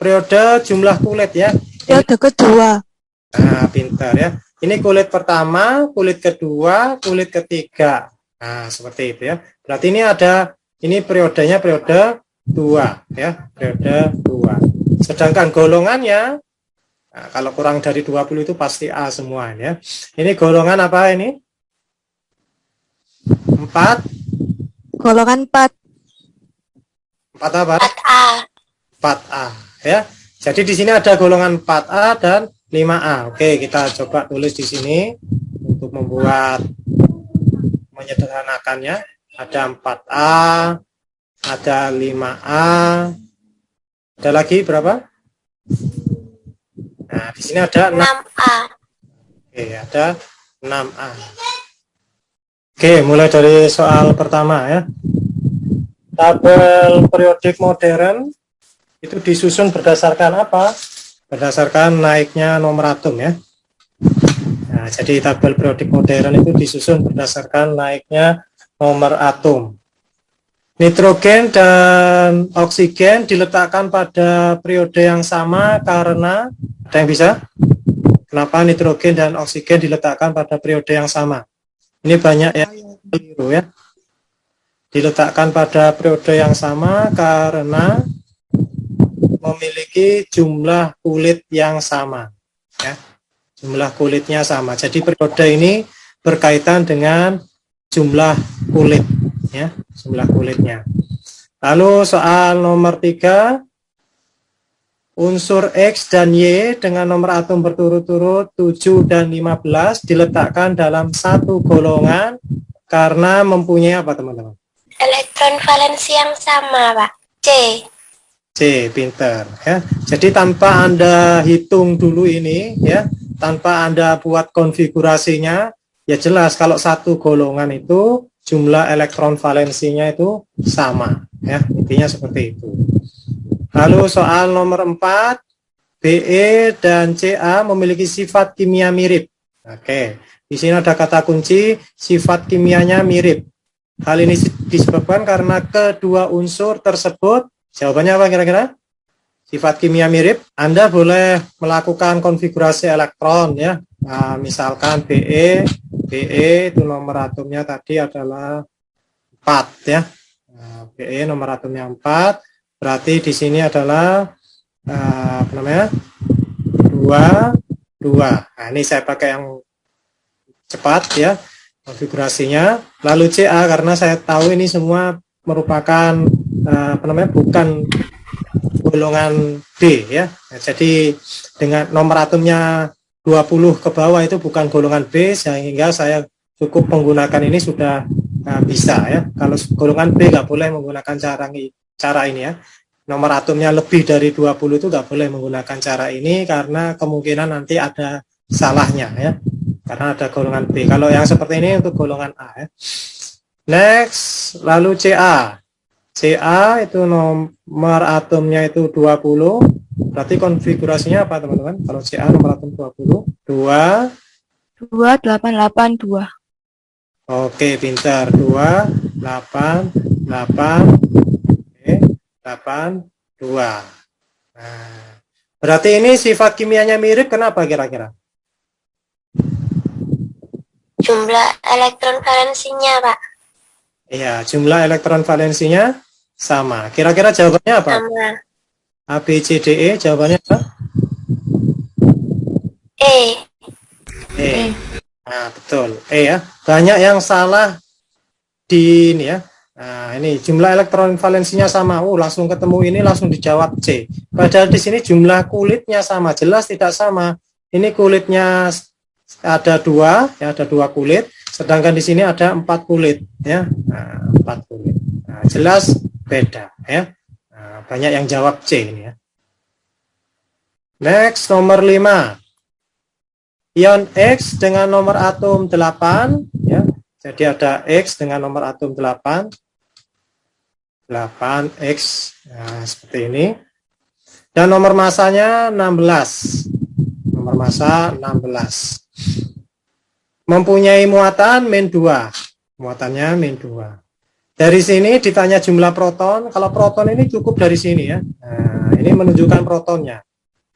periode jumlah kulit ya. Periode kedua. Nah, pintar ya. Ini kulit pertama, kulit kedua, kulit ketiga. Nah, seperti itu ya. Berarti ini periodenya periode 2 ya, periode 2. Sedangkan golongannya, nah, kalau kurang dari 20 itu pasti A semua ya. Ini golongan apa ini? 4. Golongan 4. 4 apa? 4A. 4A ya. Jadi di sini ada golongan 4A dan 5A. Oke, kita coba tulis di sini untuk menyederhanakannya. Ada 4A, ada 5A, ada lagi berapa? Nah, di sini ada 6A. Oke, ada 6A. Oke, mulai dari soal pertama ya. Tabel periodik modern itu disusun berdasarkan apa? Berdasarkan naiknya nomor atom ya. Nah, jadi tabel periodik modern itu disusun berdasarkan naiknya nomor atom. Nitrogen dan oksigen diletakkan pada periode yang sama karena, ada yang bisa? Kenapa nitrogen dan oksigen diletakkan pada periode yang sama? Ini banyak yang keliru ya. Diletakkan pada periode yang sama karena memiliki jumlah kulit yang sama ya. Jumlah kulitnya sama. Jadi periode ini berkaitan dengan jumlah kulit ya, jumlah kulitnya. Lalu soal nomor 3, unsur X dan Y dengan nomor atom berturut-turut 7 dan 15 diletakkan dalam satu golongan karena mempunyai apa teman-teman? Elektron valensi yang sama, Pak. C. C, pinter ya. Jadi tanpa Anda hitung dulu ini ya, tanpa Anda buat konfigurasinya, ya jelas kalau satu golongan itu jumlah elektron valensinya itu sama ya, intinya seperti itu. Lalu soal nomor 4, Be dan Ca memiliki sifat kimia mirip. Oke, di sini ada kata kunci sifat kimianya mirip. Hal ini disebabkan karena kedua unsur tersebut, jawabannya apa kira-kira? Sifat kimia mirip. Anda boleh melakukan konfigurasi elektron ya. Nah, misalkan Be itu nomor atomnya tadi adalah 4 ya. Nah, Be nomor atomnya 4, berarti di sini adalah apa namanya? 2. Nah, ini saya pakai yang cepat ya konfigurasinya. Lalu Ca karena saya tahu ini semua merupakan apa namanya, bukan golongan B ya. Nah, jadi dengan nomor atomnya 20 ke bawah itu bukan golongan B, sehingga saya cukup menggunakan ini sudah bisa ya. Kalau golongan B nggak boleh menggunakan cara ini ya. Nomor atomnya lebih dari 20 itu nggak boleh menggunakan cara ini karena kemungkinan nanti ada salahnya ya. Karena ada golongan B. Kalau yang seperti ini untuk golongan A ya. Next, lalu Ca. Ca itu nomor atomnya itu 20. Berarti konfigurasinya apa teman-teman? Kalau Ca nomor atom 20, 2882. Oke, pintar. 2, 8, 8, oke, 8, 2. Nah, berarti ini sifat kimianya mirip, kenapa kira-kira? Jumlah elektron valensinya, Pak. Iya, jumlah elektron valensinya sama. Kira-kira jawabannya apa? Sama. A, B, C, D, E, jawabannya apa? E. E. Nah, betul. E ya. Banyak yang salah di ini ya. Nah, ini jumlah elektron valensinya sama. Langsung ketemu ini langsung dijawab C. Padahal di sini jumlah kulitnya sama. Jelas tidak sama. Ini kulitnya ada 2, ya, ada 2 kulit. Sedangkan di sini ada 4 kulit, ya. Nah, 4 kulit. Nah, jelas beda, ya. Nah, banyak yang jawab C ini ya. Next, nomor 5. Ion X dengan nomor atom 8, ya. Jadi ada X dengan nomor atom 8. 8X, nah, seperti ini. Dan nomor masanya 16. Nomor massa 16. Mempunyai muatan -2. Muatannya -2. Dari sini ditanya jumlah proton. Kalau proton ini cukup dari sini ya. Nah, ini menunjukkan protonnya.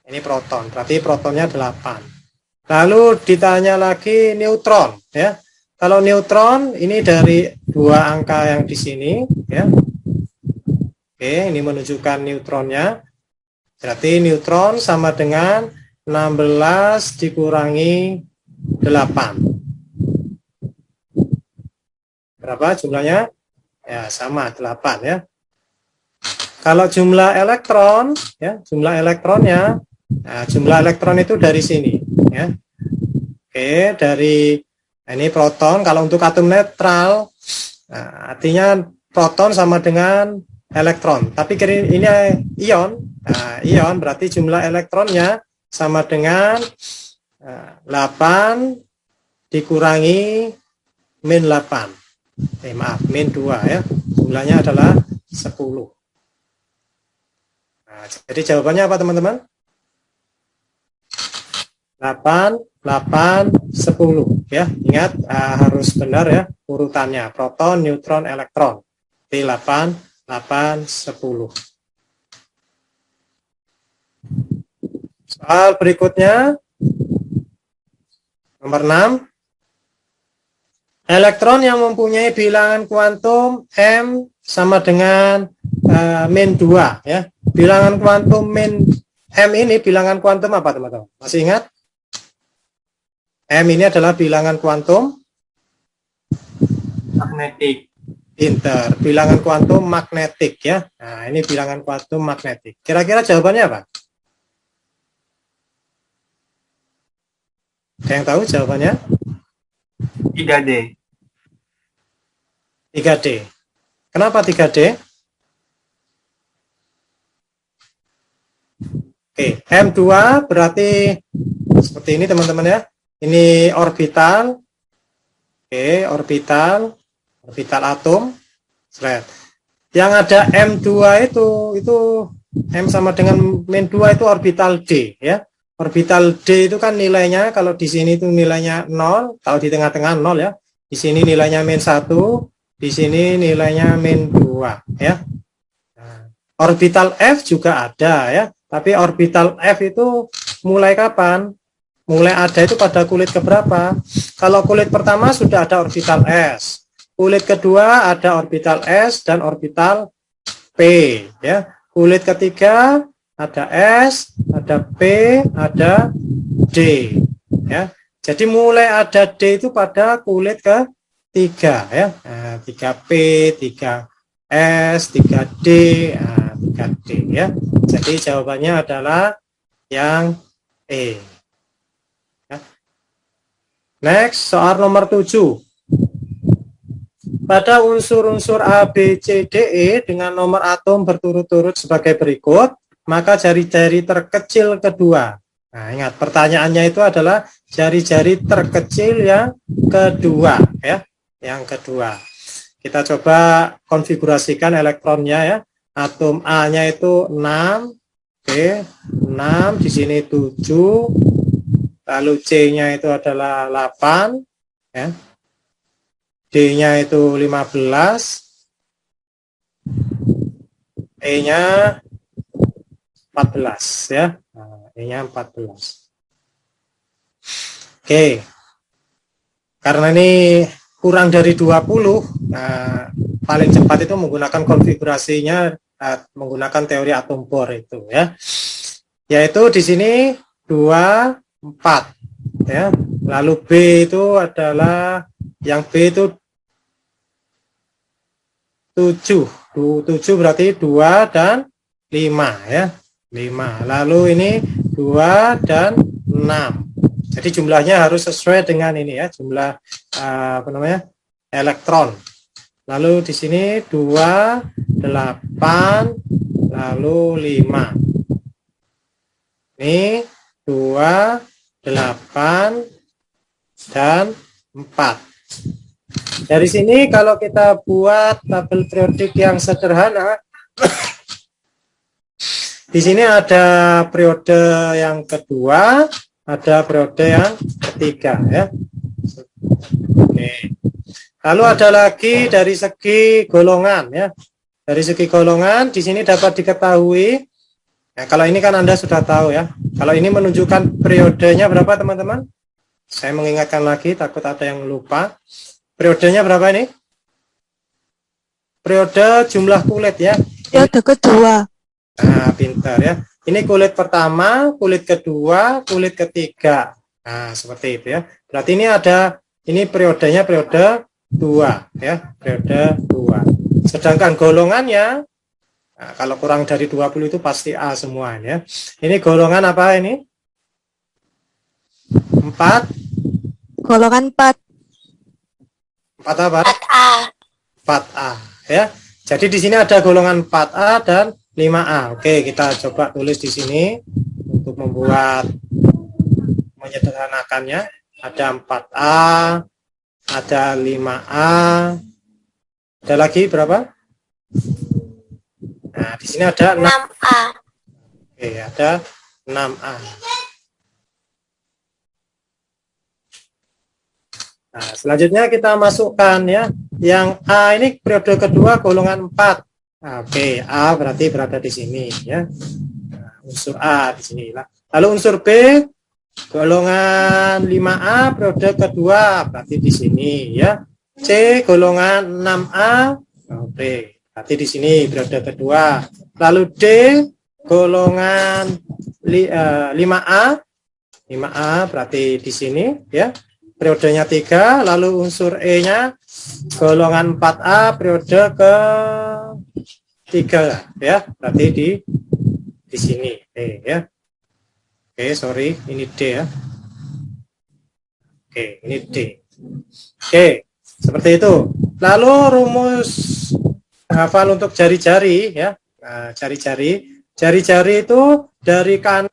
Ini proton, berarti protonnya 8. Lalu ditanya lagi neutron, ya. Kalau neutron ini dari 2 angka yang di sini, ya. Oke, ini menunjukkan neutronnya. Berarti neutron sama dengan 16 dikurangi 8. Berapa jumlahnya? Ya, sama 8 ya. Kalau jumlah elektron, ya, jumlah elektronnya, nah, jumlah elektron itu dari sini, ya. Oke, dari ini proton. Kalau untuk atom netral, nah, artinya proton sama dengan elektron. Tapi ini ion, nah, ion berarti jumlah elektronnya sama dengan 8 dikurangi min 8. Maaf, min 2 ya. Jumlahnya adalah 10. Nah, jadi jawabannya apa teman-teman? 8, 8, 10 ya. Ingat harus benar ya urutannya. Proton, neutron, elektron. Jadi 8, 8, 10. Soal berikutnya nomor 6. Elektron yang mempunyai bilangan kuantum M sama dengan min 2 ya. Bilangan kuantum min M ini bilangan kuantum apa teman-teman? Masih ingat? M ini adalah bilangan kuantum magnetik. Pinter, bilangan kuantum magnetik ya. Nah, ini bilangan kuantum magnetik. Kira-kira jawabannya apa? Ada yang tahu jawabannya? 3D. 3D. Kenapa 3D? Oke, M2 berarti seperti ini teman-teman ya. Ini orbital. Oke, orbital atom. Yang ada M2 itu M sama dengan min 2 itu orbital D ya. Orbital D itu kan nilainya kalau di sini itu nilainya 0, kalau di tengah-tengah 0 ya. Di sini nilainya min 1, di sini nilainya min 2 ya. Nah, orbital F juga ada ya. Tapi orbital F itu mulai kapan? Mulai ada itu pada kulit keberapa? Kalau kulit pertama sudah ada orbital S. Kulit kedua ada orbital S dan orbital P ya. Kulit ketiga ada S, ada P, ada D ya. Jadi mulai ada D itu pada kulit ketiga ya. Nah, 3P, 3S, 3D, 3D ya. Jadi jawabannya adalah yang E. Ya. Next, soal nomor 7. Pada unsur-unsur A, B, C, D, E dengan nomor atom berturut-turut sebagai berikut, maka jari-jari terkecil kedua. Nah, ingat pertanyaannya itu adalah jari-jari terkecil yang kedua ya. Yang kedua. Kita coba konfigurasikan elektronnya ya. Atom A-nya itu 6. Oke, 6 di sini 7. Lalu C-nya itu adalah 8 ya. D-nya itu 15. E-nya 14 ya. Nah, E-nya 14. Oke. Karena ini kurang dari 20, nah, paling cepat itu menggunakan konfigurasinya menggunakan teori atom Bohr itu ya. Yaitu di sini 2, 4 ya. Lalu B itu adalah yang B itu 7. 7 berarti 2 dan 5 ya. 5. Lalu ini 2 dan 6. Jadi jumlahnya harus sesuai dengan ini ya, jumlah apa namanya? Elektron. Lalu di sini 2, 8, lalu 5. Ini 2, 8 dan 4. Dari sini kalau kita buat tabel periodik yang sederhana, di sini ada periode yang kedua, ada periode yang ketiga ya. Oke. Lalu ada lagi dari segi golongan ya. Dari segi golongan di sini dapat diketahui Nah, kalau ini kan Anda sudah tahu ya. Kalau ini menunjukkan periodenya berapa teman-teman? Saya mengingatkan lagi, takut ada yang lupa. Periodenya berapa ini? Periode jumlah kulit ya. Periode kedua. Nah, pintar ya. Ini kulit pertama, kulit kedua, kulit ketiga. Nah, seperti itu ya. Berarti ini periodenya periode 2 ya, periode 2. Sedangkan golongannya, nah, kalau kurang dari 20 itu pasti A semua ya. Ini golongan apa ini? 4. Golongan 4. 4 apa? 4A. 4A ya. Jadi di sini ada golongan 4A dan 5A. Oke, kita coba tulis di sini untuk menyederhanakannya. Ada 4A, ada 5A, ada lagi berapa? Nah, di sini ada 6. 6A. Oke, ada 6A. Nah, selanjutnya kita masukkan ya. Yang A ini periode kedua golongan 4. Nah, oke, A berarti berada di sini ya. Nah, unsur A di sini lah. Lalu unsur B golongan 5A periode kedua berarti di sini ya. C golongan 6A. Oke, berarti di sini periode kedua. Lalu D golongan 5A. 5A berarti di sini ya. Periodenya 3, lalu unsur E-nya golongan 4A periode ke 3 ya, berarti di sini E ya. Oke, sorry, ini D ya. Oke, ini D. Oke, seperti itu. Lalu rumus hafal untuk jari-jari ya. Nah, jari-jari itu dari kanan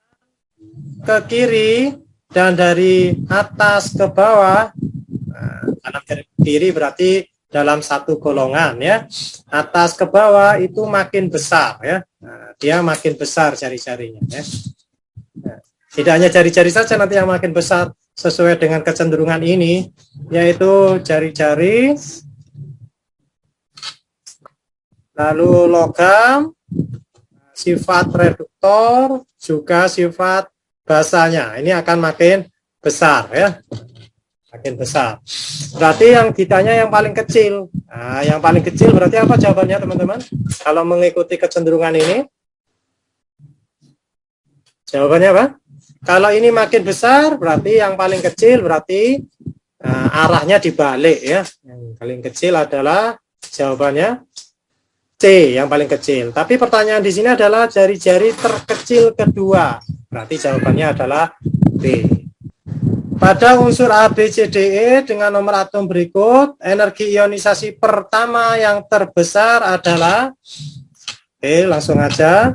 ke kiri dan dari atas ke bawah. Nah, kanan ke kiri berarti dalam satu golongan ya. Atas ke bawah itu makin besar ya. Nah, dia makin besar jari-jarinya ya. Nah, tidak hanya jari-jari saja nanti yang makin besar sesuai dengan kecenderungan ini, yaitu jari-jari, lalu logam, sifat reduktor, juga sifat basanya. Ini akan makin besar ya, makin besar. Berarti yang ditanya yang paling kecil. Nah, yang paling kecil berarti apa jawabannya teman-teman? Kalau mengikuti kecenderungan ini, jawabannya apa? Kalau ini makin besar berarti yang paling kecil berarti arahnya dibalik ya. Yang paling kecil adalah jawabannya C, yang paling kecil. Tapi pertanyaan di sini adalah jari-jari terkecil kedua. Berarti jawabannya adalah B. Pada unsur A, B, C, D, E dengan nomor atom berikut, energi ionisasi pertama yang terbesar adalah, oke, langsung aja.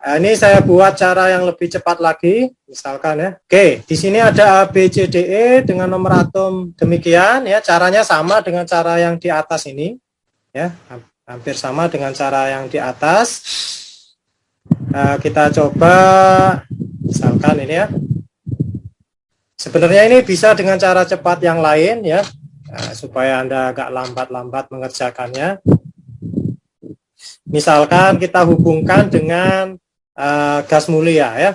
Nah, ini saya buat cara yang lebih cepat lagi, misalkan ya. Oke, di sini ada A, B, C, D, E dengan nomor atom demikian ya. Caranya sama dengan cara yang di atas ini, ya, hampir sama dengan cara yang di atas. Kita coba, misalkan ini ya. Sebenarnya ini bisa dengan cara cepat yang lain ya, supaya Anda agak lambat-lambat mengerjakannya. Misalkan kita hubungkan dengan gas mulia ya.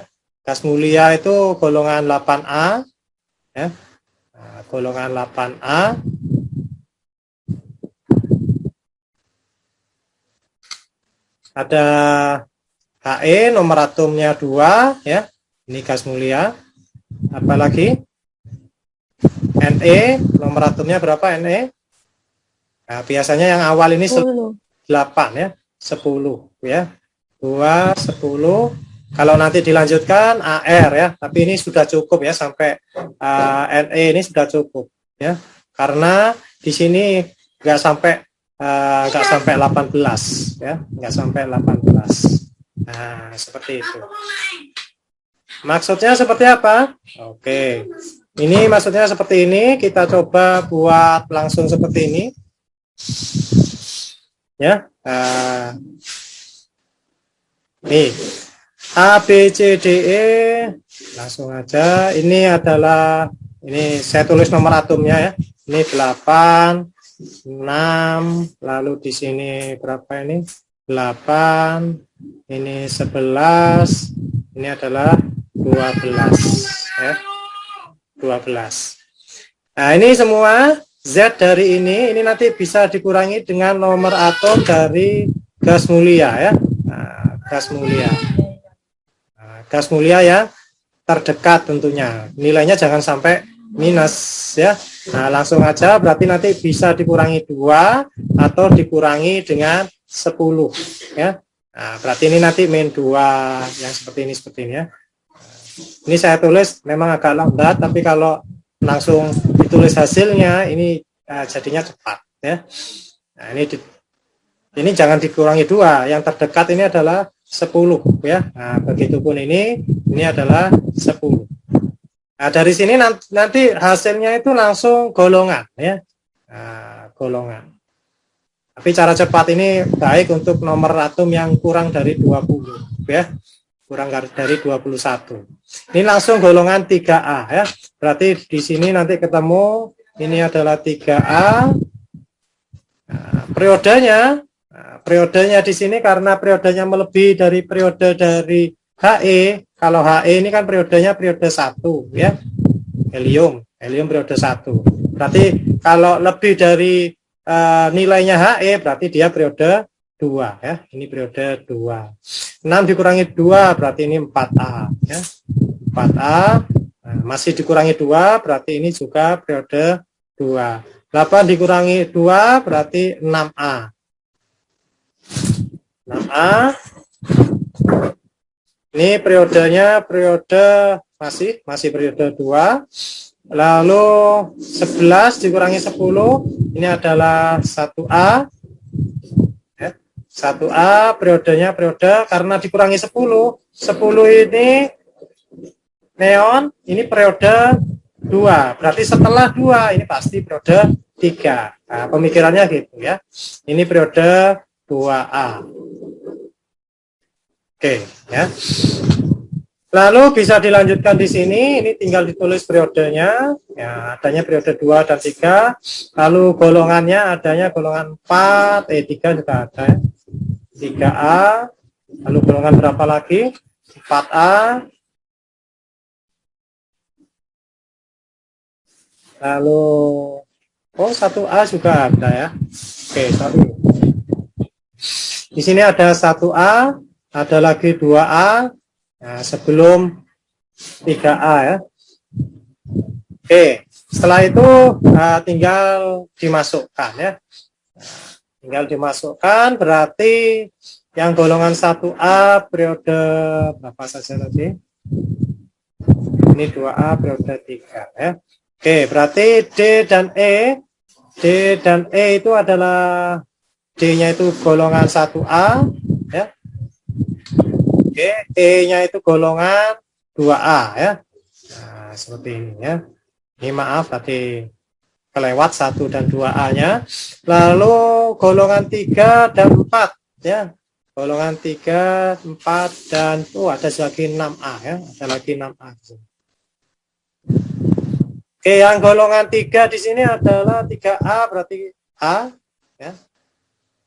Gas mulia itu golongan 8A ya. Golongan 8A. Ada He, nomor atomnya 2 ya. Ini gas mulia. Apalagi Ne, nomor atomnya berapa Ne? Nah, biasanya yang awal ini 8 ya, 10 ya. 2, 10. Kalau nanti dilanjutkan Ar ya, tapi ini sudah cukup ya sampai Ne ini sudah cukup ya. Karena di sini enggak sampai 18 ya, enggak sampai 18. Nah, seperti itu. Maksudnya seperti apa? Oke. Ini maksudnya seperti ini. Kita coba buat langsung seperti ini. Ya. Nih. A, B, C, D, E. Langsung aja. Ini adalah, ini saya tulis nomor atomnya ya. Ini 8, 6, lalu di sini berapa ini? 8, ini 11, ini adalah 12 ya. 12. Nah, ini semua Z dari ini nanti bisa dikurangi dengan nomor atom dari gas mulia ya. Nah, gas mulia. Nah, gas mulia ya terdekat tentunya. Nilainya jangan sampai minus ya. Nah, langsung aja berarti nanti bisa dikurangi 2 atau dikurangi dengan 10 ya. Nah, berarti ini nanti min 2 yang seperti ini ya. Ini saya tulis memang agak lambat, tapi kalau langsung ditulis hasilnya ini jadinya cepat ya. Nah, ini jangan dikurangi 2, yang terdekat ini adalah 10 ya. Nah, begitupun ini adalah 10. Nah, dari sini nanti hasilnya itu langsung golongan ya. Nah, golongan. Tapi cara cepat ini baik untuk nomor atom yang kurang dari 20 ya. Kurang dari 21. Ini langsung golongan 3A ya. Berarti di sini nanti ketemu ini adalah 3A. Nah, periodenya di sini karena periodenya melebihi dari periode dari He. Kalau He ini kan periodenya periode 1 ya. Helium periode 1. Berarti kalau lebih dari nilainya He berarti dia periode 2 ya. Ini periode 2. 6 dikurangi 2 berarti ini 4A ya. 4A. Nah, masih dikurangi 2 berarti ini juga periode 2. 8 dikurangi 2 berarti 6A. 6A. Ini periodenya periode masih periode 2. Lalu 11 dikurangi 10 ini adalah 1A. 1A periodenya periode karena dikurangi 10 ini neon, ini periode 2, berarti setelah 2 ini pasti periode 3. Nah, pemikirannya gitu ya. Ini periode 2A. Oke ya. Lalu bisa dilanjutkan di sini, ini tinggal ditulis periodenya ya, adanya periode 2 dan 3. Lalu golongannya adanya golongan 4, 3 juga ada ya. 3A, lalu golongan berapa lagi? 4A, lalu 1A juga ada ya. Oke, sorry. Di sini ada 1A, ada lagi 2A, nah, sebelum 3A ya. Oke, setelah itu tinggal dimasukkan ya. Tinggal dimasukkan berarti yang golongan 1A periode berapa saja tadi? Ini 2A periode 3 ya. Oke, berarti D dan E itu adalah D-nya itu golongan 1A ya. Oke, E-nya itu golongan 2A ya. Nah, seperti ini ya. Ini maaf tadi kelewat 1 dan 2A-nya. Lalu golongan 3 dan 4 ya. Golongan 3, 4 dan ada lagi 6A ya. Ada lagi 6A. Oke, yang golongan 3 di sini adalah 3A berarti A ya.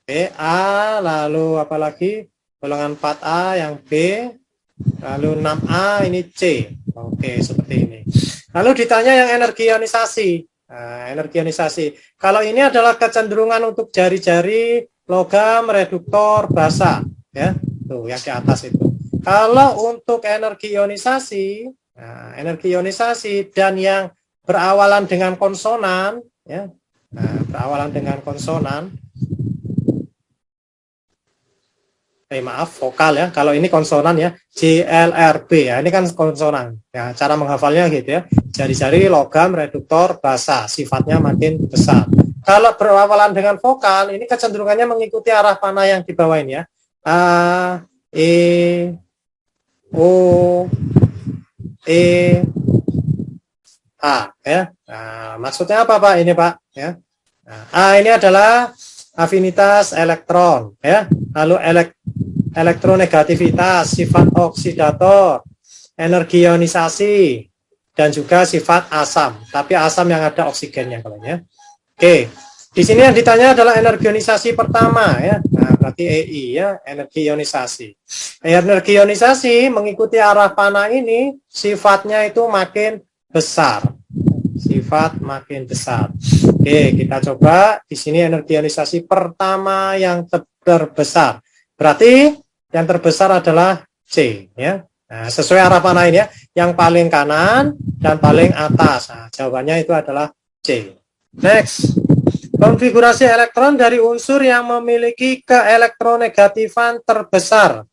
B A, lalu apa lagi? Golongan 4A yang B, lalu 6A ini C. Oke, seperti ini. Lalu ditanya yang energi ionisasi. Nah, energi ionisasi. Kalau ini adalah kecenderungan untuk jari-jari logam, reduktor, basa, ya, tuh yang di atas itu. Kalau untuk energi ionisasi, nah, energi ionisasi dan yang berawalan dengan konsonan, ya, nah, berawalan dengan konsonan. Maaf, vokal ya. Kalau ini konsonan ya, JLRB ya. Ini kan konsonan. Ya, cara menghafalnya gitu ya. Jari-jari logam, reduktor, basa, sifatnya makin besar. Kalau berawalan dengan vokal, ini kecenderungannya mengikuti arah panah yang di bawah ini ya. A, E, O, E, A ya. Nah, maksudnya apa Pak ini Pak ya? Nah, A ini adalah afinitas elektron ya. Lalu elektronegativitas, sifat oksidator, energi ionisasi, dan juga sifat asam. Tapi asam yang ada oksigennya kalau ya. Oke, Di sini yang ditanya adalah energi ionisasi pertama ya. Nah, berarti EI ya, energi ionisasi. Energi ionisasi mengikuti arah panah ini sifatnya itu makin besar. Sifat makin besar. Oke, kita coba di sini energi ionisasi pertama yang terbesar. Berarti yang terbesar adalah C ya. Nah, sesuai arah panah ini ya, yang paling kanan dan paling atas. Nah, jawabannya itu adalah C. Next. Konfigurasi elektron dari unsur yang memiliki keelektronegatifan terbesar.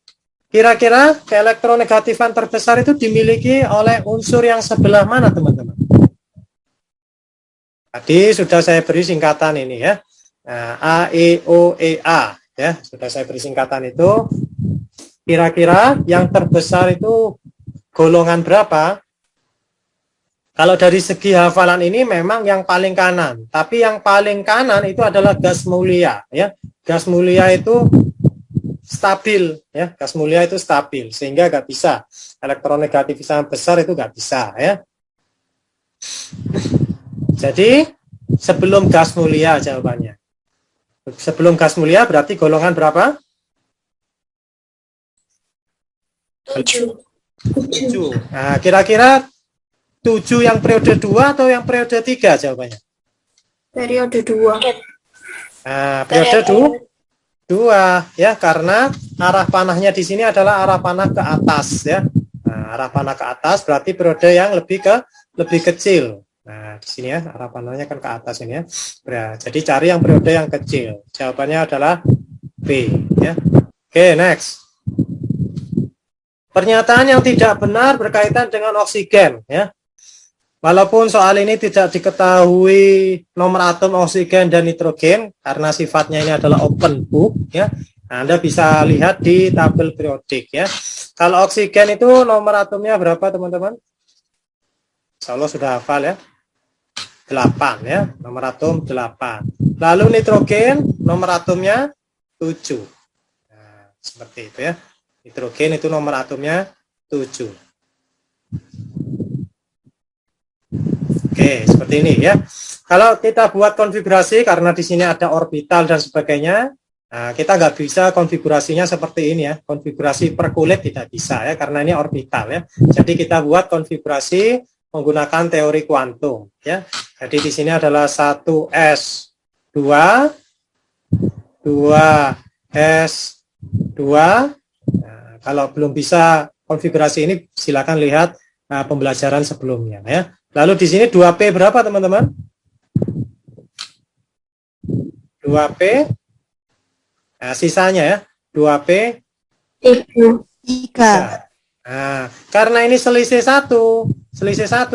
Kira-kira keelektronegatifan terbesar itu dimiliki oleh unsur yang sebelah mana, teman-teman? Tadi sudah saya beri singkatan ini ya. Nah, A, E, O, E, A. Ya, sudah saya beri singkatan itu. Kira-kira yang terbesar itu golongan berapa? Kalau dari segi hafalan ini memang yang paling kanan, tapi yang paling kanan itu adalah gas mulia ya. Gas mulia itu stabil ya, gas mulia itu stabil sehingga nggak bisa elektronegativitas besar itu nggak bisa ya. Jadi sebelum gas mulia jawabannya. Sebelum gas mulia berarti golongan berapa? 7. 7. Nah, kira-kira 7 yang periode 2 atau yang periode 3 jawabannya? Periode 2. Nah, periode 2 ya, karena arah panahnya di sini adalah arah panah ke atas ya. Nah, arah panah ke atas berarti periode yang lebih kecil. Nah, di sini ya, arah panahnya kan ke atas ini ya. Jadi cari yang periode yang kecil. Jawabannya adalah B ya. Oke, next. Pernyataan yang tidak benar berkaitan dengan oksigen ya. Walaupun soal ini tidak diketahui nomor atom oksigen dan nitrogen karena sifatnya ini adalah open book ya. Nah, Anda bisa lihat di tabel periodik ya. Kalau oksigen itu nomor atomnya berapa, teman-teman? Insya Allah sudah hafal ya. 8 ya, nomor atom 8. Lalu nitrogen nomor atomnya 7. Nah, seperti itu ya. Nitrogen itu nomor atomnya 7. Oke, seperti ini ya. Kalau kita buat konfigurasi karena di sini ada orbital dan sebagainya, nah, kita nggak bisa konfigurasinya seperti ini ya. Konfigurasi per kulit tidak bisa ya karena ini orbital ya. Jadi kita buat konfigurasi menggunakan teori kuantum ya. Jadi di sini adalah 1s2, 2s2. Nah, kalau belum bisa konfigurasi ini silakan lihat pembelajaran sebelumnya ya. Lalu di sini 2P berapa, teman-teman? 2P. Nah, sisanya ya, 2P 3. Nah, karena ini selisih satu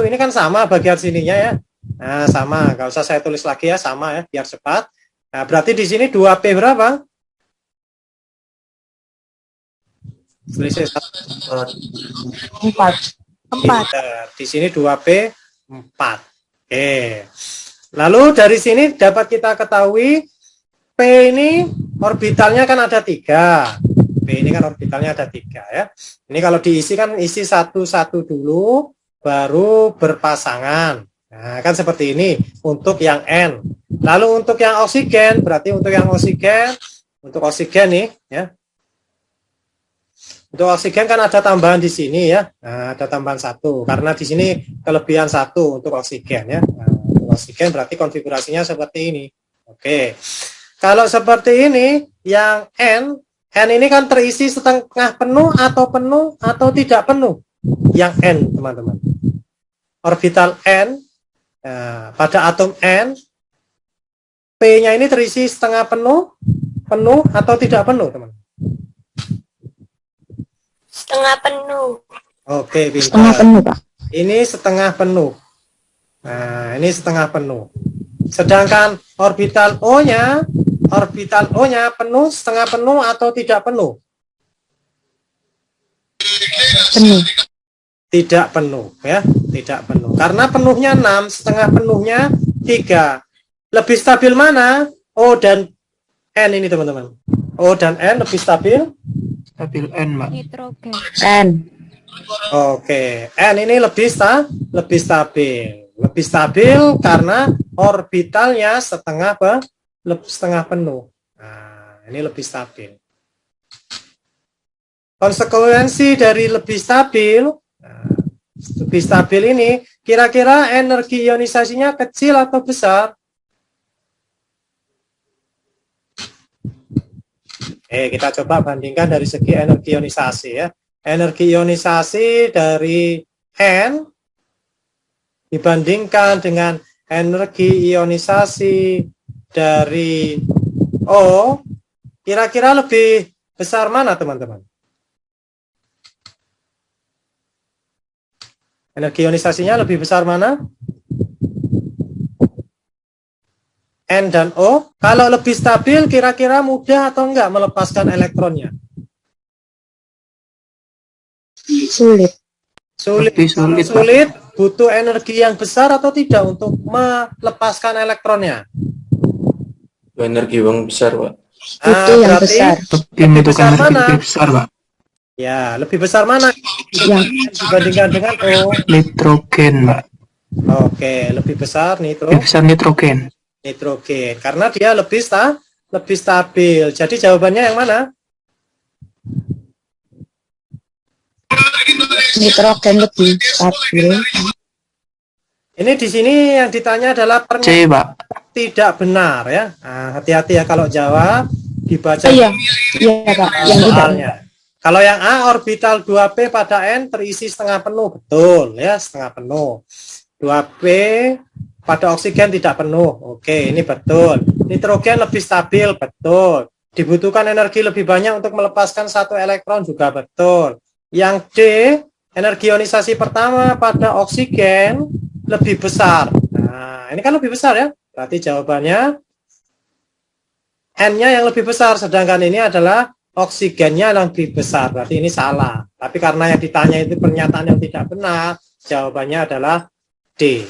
ini kan sama bagian sininya ya. Nah, sama, nggak usah saya tulis lagi ya, sama ya, biar cepat. Nah, berarti di sini 2P berapa? Selisih 4. Di sini 2P 4. Oke. Lalu dari sini dapat kita ketahui P ini orbitalnya kan ada 3. P ini kan orbitalnya ada 3 ya. Ini kalau diisi kan isi satu-satu dulu baru berpasangan. Nah, kan seperti ini untuk yang N. Lalu untuk yang oksigen, berarti untuk yang oksigen, nih ya. Untuk oksigen kan ada tambahan di sini ya. Nah, ada tambahan 1 karena di sini kelebihan 1 untuk oksigen ya. Nah, untuk oksigen berarti konfigurasinya seperti ini. Oke. Kalau seperti ini yang N ini kan terisi setengah penuh atau tidak penuh. Yang N, teman-teman. Orbital N pada atom N P-nya ini terisi setengah penuh atau tidak penuh, teman? Setengah penuh. Oke, pintar. Setengah penuh, Pak. Ini setengah penuh. Nah, ini setengah penuh. Sedangkan orbital O-nya penuh, setengah penuh atau tidak penuh? Penuh. Tidak penuh ya, tidak penuh. Karena penuhnya 6, setengah penuhnya 3. Lebih stabil mana? O dan N ini, teman-teman. O dan N lebih stabil? Stabil N, Mbak. Nitrogen. N. Oke, N ini lebih stabil. lebih stabil karena orbitalnya setengah penuh. Nah, ini lebih stabil. Konsekuensi dari lebih stabil ini, kira-kira energi ionisasinya kecil atau besar? Kita coba bandingkan dari segi energi ionisasi ya. Energi ionisasi dari N dibandingkan dengan energi ionisasi dari O, kira-kira lebih besar mana teman-teman? Energi ionisasinya lebih besar mana? N dan O. Kalau lebih stabil, kira-kira mudah atau enggak melepaskan elektronnya? Sulit. Lebih sulit, Pak. Sulit, butuh energi yang besar atau tidak untuk melepaskan elektronnya? Energi yang besar, Pak. Butuh yang Berarti besar. Lebih membutuhkan besar energi mana? lebih besar, Pak. Ya, lebih besar mana Yang dibandingkan dengan O? Nitrogen, Pak. Oke, lebih besar Lebih besar nitrogen. nitrogen karena dia lebih stabil. Jadi jawabannya yang mana? nitrogen lebih stabil. Ini di sini yang ditanya adalah C, Pak. tidak benar ya. Nah, hati-hati ya kalau jawab dibaca Iya, iya Pak. Yang tidak. soalnya. Kalau yang A, orbital 2p pada N terisi setengah penuh, betul ya, setengah penuh. 2p pada oksigen tidak penuh, oke, ini betul. Nitrogen lebih stabil, betul. Dibutuhkan energi lebih banyak untuk melepaskan satu elektron, juga betul. Yang D, energi ionisasi pertama pada oksigen lebih besar. Nah, ini kan lebih besar ya, berarti jawabannya N-nya yang lebih besar, sedangkan ini adalah oksigennya lebih besar, berarti ini salah. Tapi karena yang ditanya itu pernyataan yang tidak benar, jawabannya adalah D.